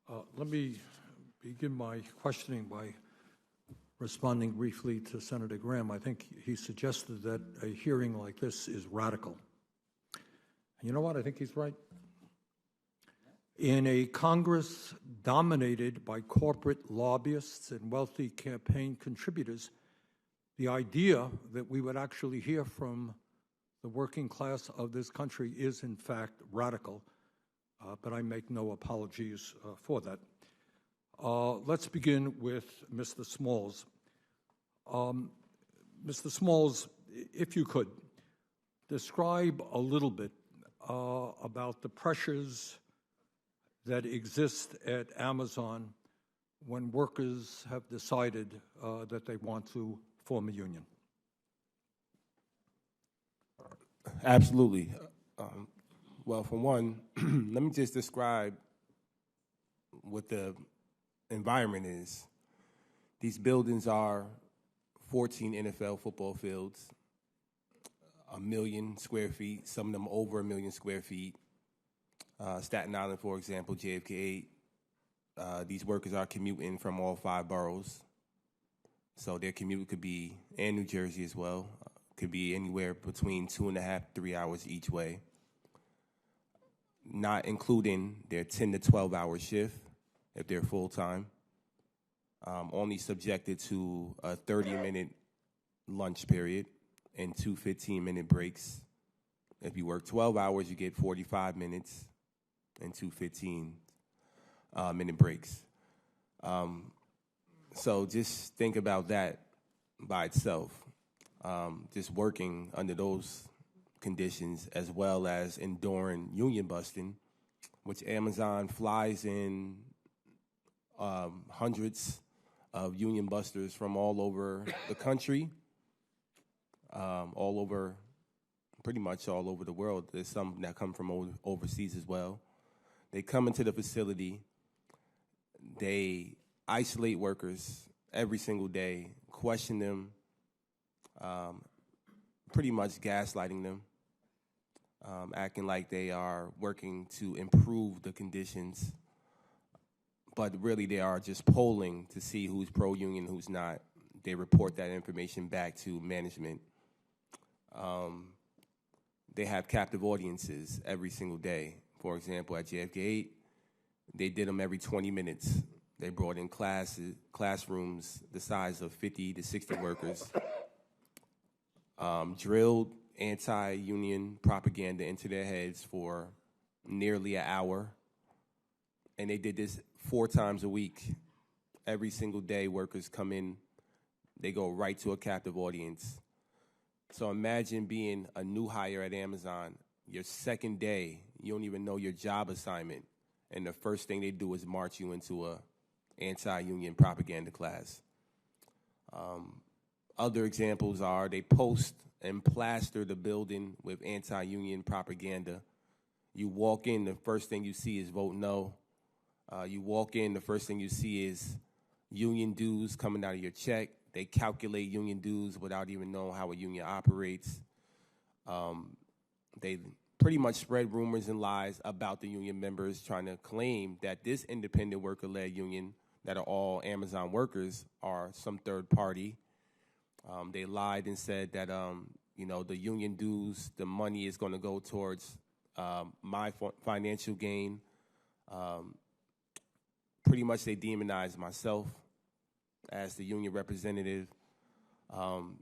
Let me begin my questioning by responding briefly to Senator Graham. I think he suggested that a hearing like this is radical. And you know what? I think he's right. In a Congress dominated by corporate lobbyists and wealthy campaign contributors, the idea that we would actually hear from the working class of this country is, in fact, radical, but I make no apologies for that. Let's begin with Mr. Smalls. Mr. Smalls, if you could, describe a little bit about the pressures that exist at Amazon when workers have decided that they want to form a union. Absolutely. Well, for one, let me just describe what the environment is. These buildings are 14 NFL football fields, 1 million square feet, some of them over 1 million square feet. Staten Island, for example, JFK 8. These workers are commuting from all 5 boroughs. So their commute could be, and New Jersey as well, could be anywhere between 2.5 to 3 hours each way, not including their 10 to 12-hour shift if they're full-time, only subjected to a 30-minute lunch period and 2 15-minute breaks. If you work 12 hours, you get 45 minutes and 2 15-minute breaks. So just think about that by itself, just working under those conditions as well as enduring union busting, which Amazon flies in hundreds of union busters from all over the country, pretty much all over the world. There's some that come from overseas as well. They come into the facility, they isolate workers every single day, question them, pretty much gaslighting them, acting like they are working to improve the conditions, but really they are just polling to see who's pro-union, who's not. They report that information back to management. They have captive audiences every single day. For example, at JFK 8, they did them every 20 minutes. They brought in classrooms the size of 50 to 60 workers, drilled anti-union propaganda into their heads for nearly an hour, and they did this 4 times a week. Every single day, workers come in, they go right to a captive audience. So imagine being a new hire at Amazon. Your second day, you don't even know your job assignment, and the first thing they do is march you into a anti-union propaganda class. Other examples are they post and plaster the building with anti-union propaganda. You walk in, the first thing you see is vote no. You walk in, the first thing you see is union dues coming out of your check. They calculate union dues without even knowing how a union operates. They pretty much spread rumors and lies about the union members, trying to claim that this independent worker-led union that are all Amazon workers are some third party. They lied and said that, the union dues, the money is going to go towards my financial gain. Pretty much they demonized myself as the union representative,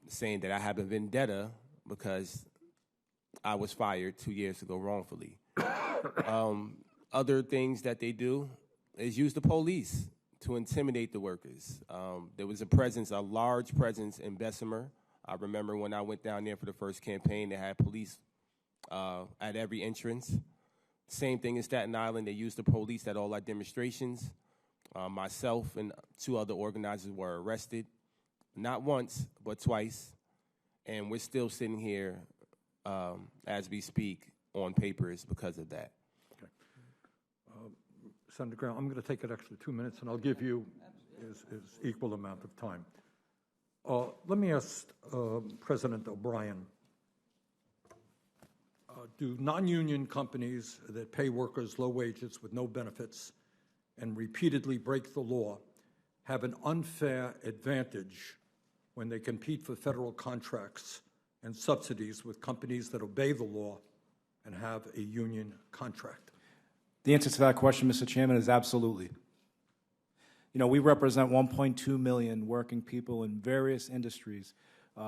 saying that I have a vendetta because I was fired 2 years ago wrongfully. Other things that they do is use the police to intimidate the workers. There was a large presence in Bessemer. I remember when I went down there for the first campaign, they had police at every entrance. Same thing in Staten Island. They used the police at all our demonstrations. Myself and 2 other organizers were arrested, not once, but twice. And we're still sitting here as we speak on papers because of that. Okay. Senator Graham, I'm going to take an extra 2 minutes, and I'll give you his equal amount of time. Let me ask President O'Brien, do non-union companies that pay workers low wages with no benefits and repeatedly break the law have an unfair advantage when they compete for federal contracts and subsidies with companies that obey the law and have a union contract? The answer to that question, Mr. Chairman, is absolutely. You know, we represent 1.2 million working people in various industries.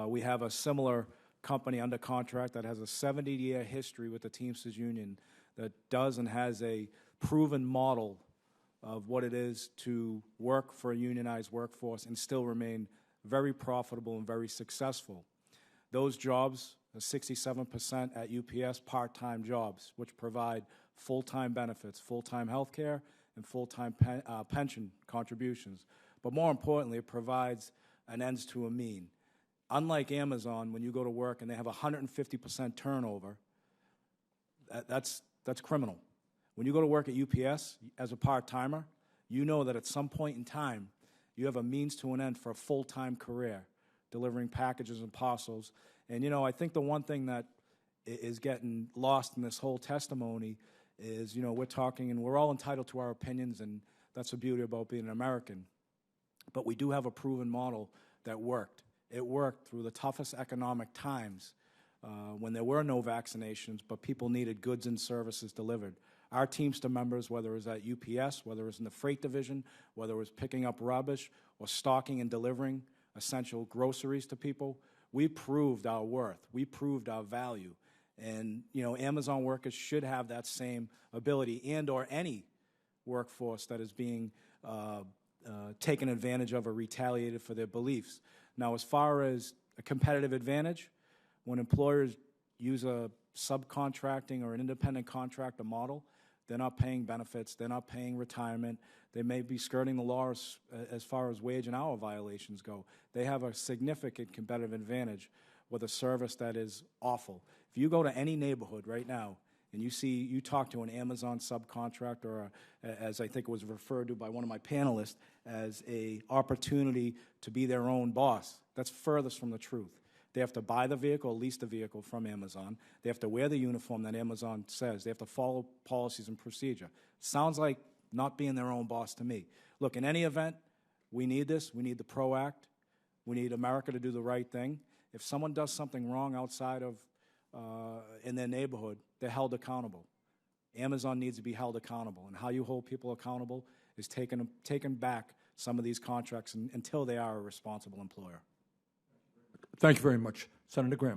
We have a similar company under contract that has a 70-year history with the Teamsters Union that does and has a proven model of what it is to work for a unionized workforce and still remain very profitable and very successful. Those jobs are 67% at UPS part-time jobs, which provide full-time benefits, full-time health care, and full-time pension contributions. But more importantly, it provides an ends to a mean. Unlike Amazon, when you go to work and they have 150% turnover, that's criminal. When you go to work at UPS as a part-timer, you know that at some point in time, you have a means to an end for a full-time career, delivering packages and parcels. And, you know, I think the one thing that is getting lost in this whole testimony is, you know, we're talking, and we're all entitled to our opinions, and that's the beauty about being an American. But we do have a proven model that worked. It worked through the toughest economic times when there were no vaccinations, but people needed goods and services delivered. Our Teamster members, whether it was at UPS, whether it was in the freight division, whether it was picking up rubbish or stocking and delivering essential groceries to people, we proved our worth. We proved our value. And, you know, Amazon workers should have that same ability, and or any workforce that is being taken advantage of or retaliated for their beliefs. Now, as far as a competitive advantage, when employers use a subcontracting or an independent contractor model, they're not paying benefits, they're not paying retirement, they may be skirting the law as far as wage and hour violations go. They have a significant competitive advantage with a service that is awful. If you go to any neighborhood right now and you talk to an Amazon subcontractor, or as I think it was referred to by one of my panelists, as a opportunity to be their own boss, that's furthest from the truth. They have to buy the vehicle, lease the vehicle from Amazon. They have to wear the uniform that Amazon says. They have to follow policies and procedure. Sounds like not being their own boss to me. Look, in any event, we need this. We need the PRO Act. We need America to do the right thing. If someone does something wrong outside of in their neighborhood, they're held accountable. Amazon needs to be held accountable, and how you hold people accountable is taking back some of these contracts until they are a responsible employer. Thank you very much. Senator Graham.